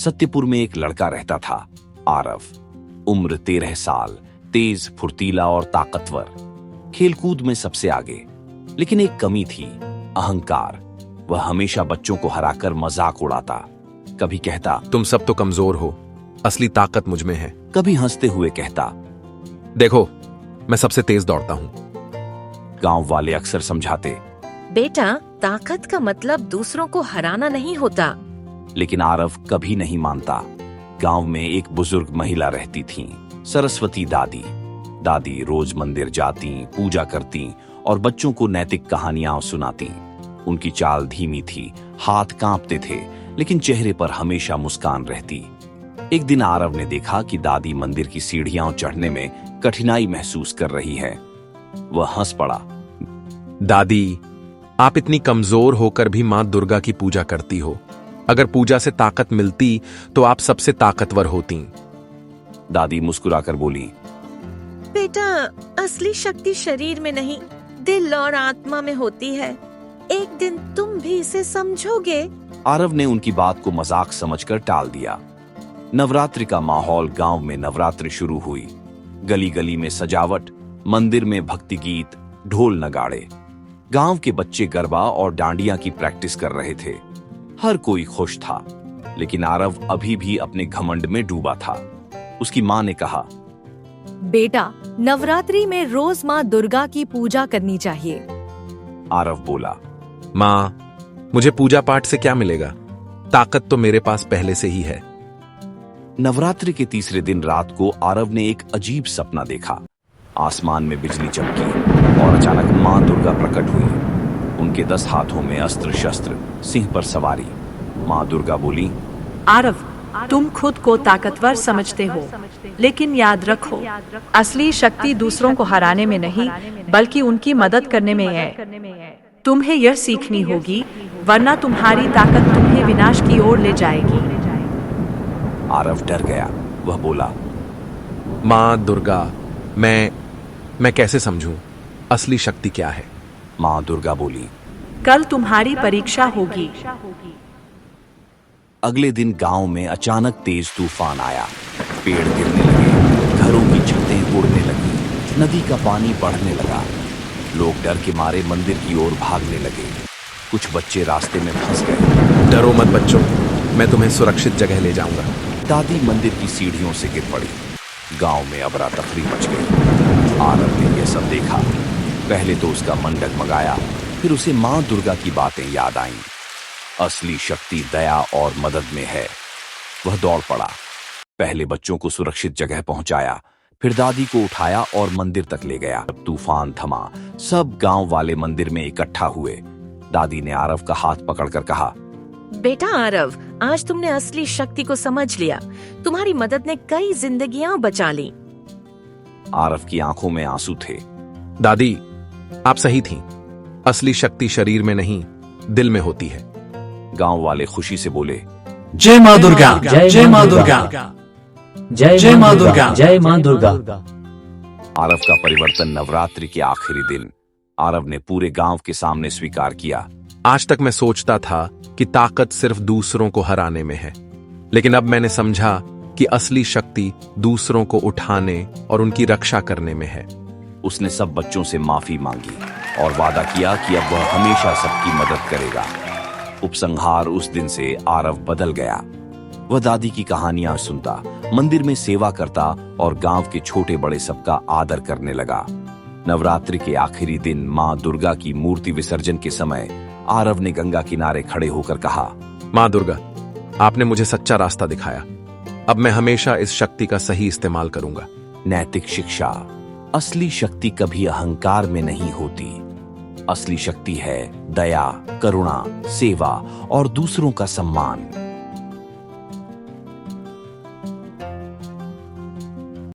सत्यपुर में एक लड़का रहता था, आरव। उम्र 13 साल, तेज, फुर्तीला और ताकतवर, खेलकूद में सबसे आगे। लेकिन एक कमी थी, अहंकार। वह हमेशा बच्चों को हराकर मजाक उड़ाता। कभी कहता, तुम सब तो कमजोर हो, असली ताकत मुझ में है। कभी हंसते हुए कहता, देखो मैं सबसे तेज दौड़ता हूँ। गांव वाले अक्सर समझाते, बेटा, ताकत का मतलब दूसरों को हराना नहीं होता। लेकिन आरव कभी नहीं मानता। गांव में एक बुजुर्ग महिला रहती थी, सरस्वती दादी। दादी रोज मंदिर जाती, पूजा करती और बच्चों को नैतिक कहानियां सुनाती। उनकी चाल धीमी थी, हाथ कांपते थे, लेकिन चेहरे पर हमेशा मुस्कान रहती। एक दिन आरव ने देखा कि दादी मंदिर की सीढ़ियां चढ़ने में कठिनाई महसूस कर रही है। वह हंस पड़ा। दादी, आप इतनी कमजोर होकर भी मां दुर्गा की पूजा करती हो। अगर पूजा से ताकत मिलती तो आप सबसे ताकतवर होती। दादी मुस्कुराकर बोली, बेटा, असली शक्ति शरीर में नहीं, दिल और आत्मा में होती है। एक दिन तुम भी इसे समझोगे। आरव ने उनकी बात को मजाक समझकर टाल दिया। नवरात्रि का माहौल गांव में नवरात्रि शुरू हुई। गली गली में सजावट, मंदिर में भक्ति गीत, ढोल नगाड़े। गांव के बच्चे गरबा और डांडिया की प्रैक्टिस कर रहे थे। हर कोई खुश था, लेकिन आरव अभी भी अपने घमंड में डूबा था। उसकी मां ने कहा, बेटा, नवरात्रि में रोज माँ दुर्गा की पूजा करनी चाहिए। आरव बोला, मां, मुझे पूजा पाठ से क्या मिलेगा? ताकत तो मेरे पास पहले से ही है। नवरात्रि के तीसरे दिन रात को आरव ने एक अजीब सपना देखा। आसमान में बिजली चमकी और अचानक मां दुर्गा प्रकट हुई। उनके 10 हाथों में अस्त्र शस्त्र, सिंह पर सवारी। मां दुर्गा बोली, आरव, तुम खुद को ताकतवर समझते हो, लेकिन याद रखो, असली शक्ति दूसरों को हराने में नहीं, बल्कि उनकी मदद करने में है। तुम्हें यह सीखनी होगी, वरना तुम्हारी ताकत तुम्हें विनाश की ओर ले जाएगी। आरव डर गया। वह बोला, मां दुर्गा, मैं कैसे समझूं असली शक्ति क्या है? मां दुर्गा बोली, कल तुम्हारी परीक्षा होगी। अगले दिन गांव में अचानक तेज तूफान आया। पेड़ गिरने लगे, घरों की छतें उड़ने लगी, नदी का पानी बढ़ने लगा। लोग डर के मारे मंदिर की ओर भागने लगे। कुछ बच्चे रास्ते में फंस गए। डरो मत बच्चों, मैं तुम्हें सुरक्षित जगह ले जाऊंगा। दादी मंदिर की सीढ़ियों से गिर पड़ी। गांव में अबरा तफरी मच गई। आरव ने यह सब देखा। पहले तो उसका मन डगमगाया, फिर उसे मां दुर्गा की बातें याद आईं। असली शक्ति दया और मदद में है। वह दौड़ पड़ा। पहले बच्चों को सुरक्षित जगह पहुंचाया, फिर दादी को उठाया और मंदिर तक ले गया। जब तूफान थमा, सब गांव वाले मंदिर में इकट्ठा हुए। दादी ने आरव का हाथ पकड़कर कहा, बेटा आरव, आज तुमने असली शक्ति को समझ लिया। तुम्हारी मदद ने कई जिंदगियां बचा ली। आरव की आंखों में आंसू थे। दादी, आप सही थीं। असली शक्ति शरीर में नहीं, दिल में होती है। गांव वाले खुशी से बोले, जय मां दुर्गा, जय मां दुर्गा, जय मां दुर्गा, जय मां दुर्गा। आरव का परिवर्तन नवरात्रि के आखिरी दिन आरव ने पूरे गांव के सामने स्वीकार किया। आज तक मैं सोचता था कि ताकत सिर्फ दूसरों को हराने में है, लेकिन अब मैंने समझा कि असली शक्ति दूसरों को उठाने और उनकी रक्षा करने में है। उसने सब बच्चों से माफी मांगी और वादा किया कि अब वह हमेशा सबकी मदद करेगा। उपसंहार उस दिन से आरव बदल गया। वह दादी की कहानियां सुनता, मंदिर में सेवा करता और गांव के छोटे बड़े सबका आदर करने लगा। नवरात्रि के आखिरी दिन मां दुर्गा की मूर्ति विसर्जन के समय आरव ने गंगा किनारे खड़े होकर कहा, मां दुर्गा, आपने मुझे सच्चा रास्ता दिखाया। अब मैं हमेशा इस शक्ति का सही इस्तेमाल करूंगा। नैतिक शिक्षा। असली शक्ति कभी अहंकार में नहीं होती। असली शक्ति है दया, करुणा, सेवा और दूसरों का सम्मान।